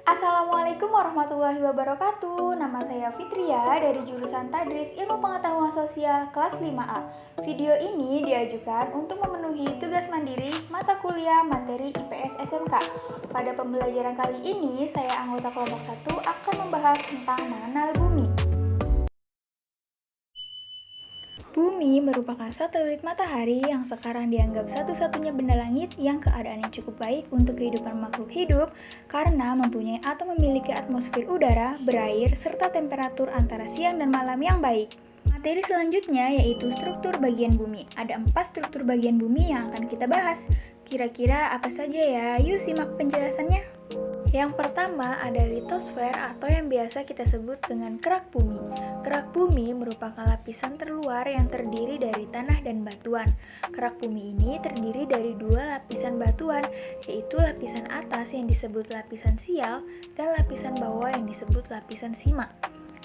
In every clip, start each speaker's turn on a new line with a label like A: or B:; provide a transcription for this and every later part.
A: Assalamualaikum warahmatullahi wabarakatuh. Nama saya Fitria dari jurusan Tadris Ilmu Pengetahuan Sosial kelas 5A. Video ini diajukan untuk memenuhi tugas mandiri mata kuliah materi IPS SMK. Pada pembelajaran kali ini, saya anggota kelompok 1 akan membahas tentang mengenal bumi. Bumi merupakan satelit matahari yang sekarang dianggap satu-satunya benda langit yang keadaannya cukup baik untuk kehidupan makhluk hidup karena mempunyai atau memiliki atmosfer udara, berair, serta temperatur antara siang dan malam yang baik. Materi selanjutnya yaitu struktur bagian bumi. Ada 4 struktur bagian bumi yang akan kita bahas. Kira-kira apa saja ya? Yuk simak penjelasannya. Yang pertama ada litosfer atau yang biasa kita sebut dengan kerak bumi. Kerak bumi merupakan lapisan terluar yang terdiri dari tanah dan batuan. Kerak bumi ini terdiri dari 2 lapisan batuan, yaitu lapisan atas yang disebut lapisan sial dan lapisan bawah yang disebut lapisan sima.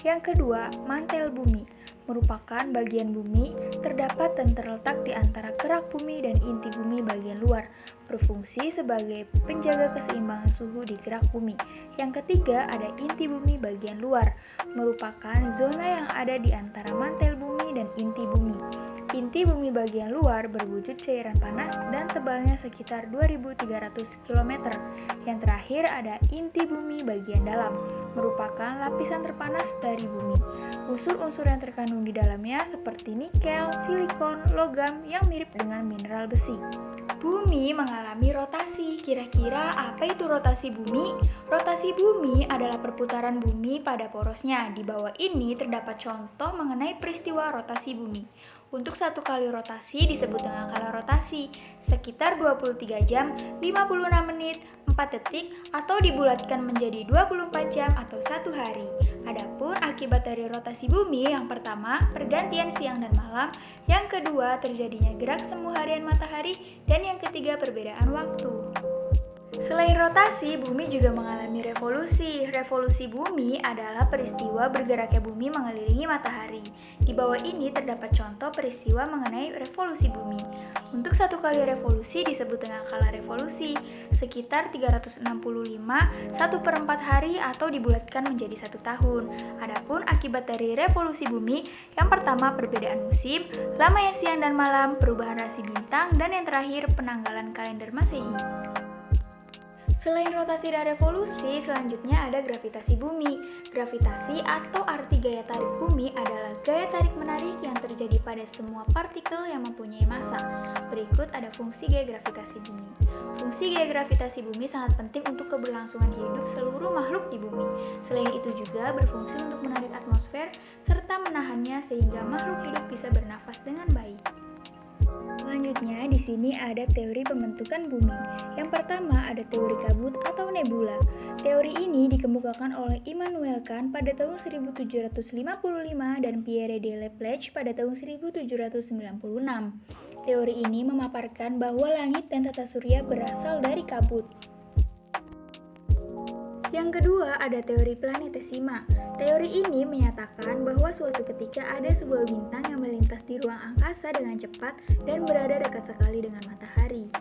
A: Yang kedua, mantel bumi merupakan bagian bumi terdapat dan terletak di antara kerak bumi dan inti bumi bagian luar, berfungsi sebagai penjaga keseimbangan suhu di kerak bumi. Yang ketiga, ada inti bumi bagian luar, merupakan zona yang ada di antara mantel bumi dan inti bumi. Inti bumi bagian luar berwujud cairan panas dan tebalnya sekitar 2300 km. Yang terakhir ada inti bumi bagian dalam, merupakan lapisan terpanas dari bumi. Unsur-unsur yang terkandung di dalamnya seperti nikel, silikon, logam yang mirip dengan mineral besi. Bumi mengalami rotasi. Kira-kira apa itu rotasi bumi? Rotasi bumi adalah perputaran bumi pada porosnya. Di bawah ini terdapat contoh mengenai peristiwa rotasi bumi. Untuk satu kali rotasi disebut dengan kala rotasi, sekitar 23 jam, 56 menit, 4 detik, atau dibulatkan menjadi 24 jam atau 1 hari. Adapun akibat dari rotasi bumi, yang pertama, pergantian siang dan malam, yang kedua, terjadinya gerak semu harian matahari, dan yang ketiga, perbedaan waktu. Selain rotasi, bumi juga mengalami revolusi. Revolusi bumi adalah peristiwa bergeraknya bumi mengelilingi matahari. Di bawah ini terdapat contoh peristiwa mengenai revolusi bumi. Untuk satu kali revolusi disebut dengan kala revolusi, sekitar 365, 1/4 hari atau dibulatkan menjadi 1 tahun. Adapun akibat dari revolusi bumi, yang pertama perbedaan musim, lamanya siang dan malam, perubahan rasi bintang, dan yang terakhir penanggalan kalender Masehi. Selain rotasi dan revolusi, selanjutnya ada gravitasi bumi. Gravitasi atau arti gaya tarik bumi adalah gaya tarik-menarik yang terjadi pada semua partikel yang mempunyai massa. Berikut ada fungsi gaya gravitasi bumi. Fungsi gaya gravitasi bumi sangat penting untuk keberlangsungan hidup seluruh makhluk di bumi. Selain itu juga berfungsi untuk menarik atmosfer serta menahannya sehingga makhluk hidup bisa bernafas dengan baik. Selanjutnya, di sini ada teori pembentukan bumi. Yang pertama ada teori kabut atau nebula. Teori ini dikemukakan oleh Immanuel Kant pada tahun 1755 dan Pierre de Laplace pada tahun 1796. Teori ini memaparkan bahwa langit dan tata surya berasal dari kabut. Yang kedua ada teori planetesima. Teori ini menyatakan bahwa suatu ketika ada sebuah bintang yang melintas di ruang angkasa dengan cepat dan berada dekat sekali dengan matahari.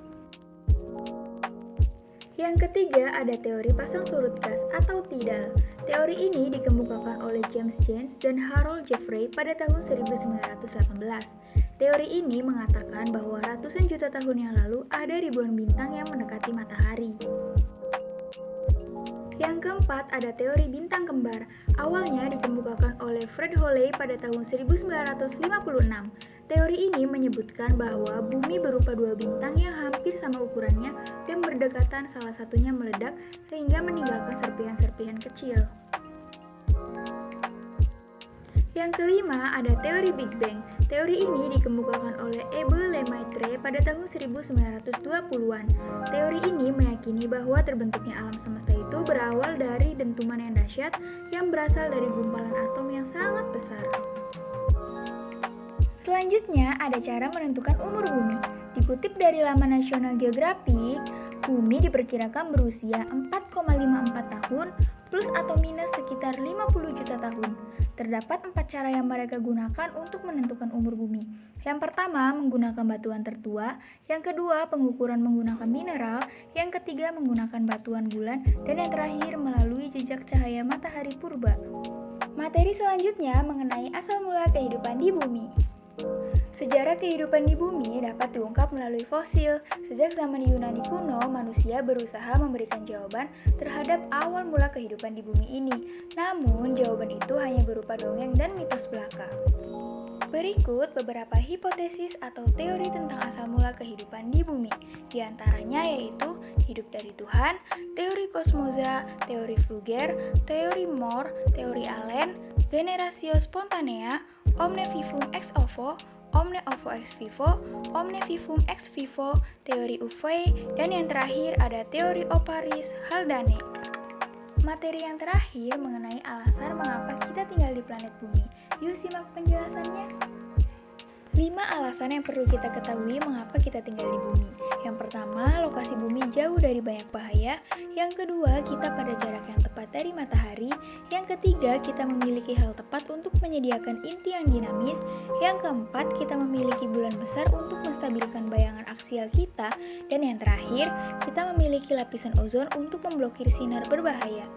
A: Yang ketiga ada teori pasang surut gas atau tidal. Teori ini dikemukakan oleh James Jeans dan Harold Jeffrey pada tahun 1918. Teori ini mengatakan bahwa ratusan juta tahun yang lalu ada ribuan bintang yang mendekati matahari. Yang keempat ada teori bintang kembar. Awalnya dikemukakan oleh Fred Hoyle pada tahun 1956. Teori ini menyebutkan bahwa bumi berupa 2 bintang yang hampir sama ukurannya dan berdekatan, salah satunya meledak sehingga meninggalkan serpihan-serpihan kecil. Yang kelima ada teori Big Bang. Teori ini dikemukakan oleh Abel Lemaitre pada tahun 1920-an. Teori ini meyakini bahwa terbentuknya alam semesta itu berawal dari dentuman yang dahsyat yang berasal dari gumpalan atom yang sangat besar. Selanjutnya ada cara menentukan umur bumi. Dikutip dari laman National Geographic, bumi diperkirakan berusia 4,54 tahun plus atau minus sekitar 50 juta tahun. Terdapat 4 cara yang mereka gunakan untuk menentukan umur bumi. Yang pertama, menggunakan batuan tertua. Yang kedua, pengukuran menggunakan mineral. Yang ketiga, menggunakan batuan bulan. Dan yang terakhir, melalui jejak cahaya matahari purba. Materi selanjutnya mengenai asal mula kehidupan di bumi. Sejarah kehidupan di bumi dapat diungkap melalui fosil. Sejak zaman Yunani kuno, manusia berusaha memberikan jawaban terhadap awal mula kehidupan di bumi ini. Namun, jawaban itu hanya berupa dongeng dan mitos belaka. Berikut beberapa hipotesis atau teori tentang asal mula kehidupan di bumi. Di antaranya yaitu hidup dari Tuhan, teori kosmoza, teori Fugger, teori Moore, teori Allen, generatio spontanea, omne vivum ex ovo, omne ovo ex vivo, omne vivum ex vivo, teori Uve, dan yang terakhir ada teori Oparis Haldane. Materi yang terakhir mengenai alasan mengapa kita tinggal di planet bumi. Yuk simak penjelasannya. 5 alasan yang perlu kita ketahui mengapa kita tinggal di bumi. Yang pertama, lokasi bumi jauh dari banyak bahaya. Yang kedua, kita pada jarak yang tepat dari matahari. Yang ketiga, kita memiliki hal tepat untuk menyediakan inti yang dinamis. Yang keempat, kita memiliki bulan besar untuk menstabilkan bayangan aksial kita. Dan yang terakhir, kita memiliki lapisan ozon untuk memblokir sinar berbahaya.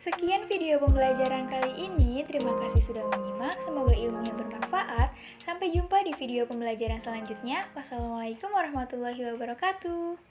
A: Sekian video pembelajaran kali ini, terima kasih sudah menyimak, semoga ilmunya bermanfaat. Sampai jumpa di video pembelajaran selanjutnya. Wassalamualaikum warahmatullahi wabarakatuh.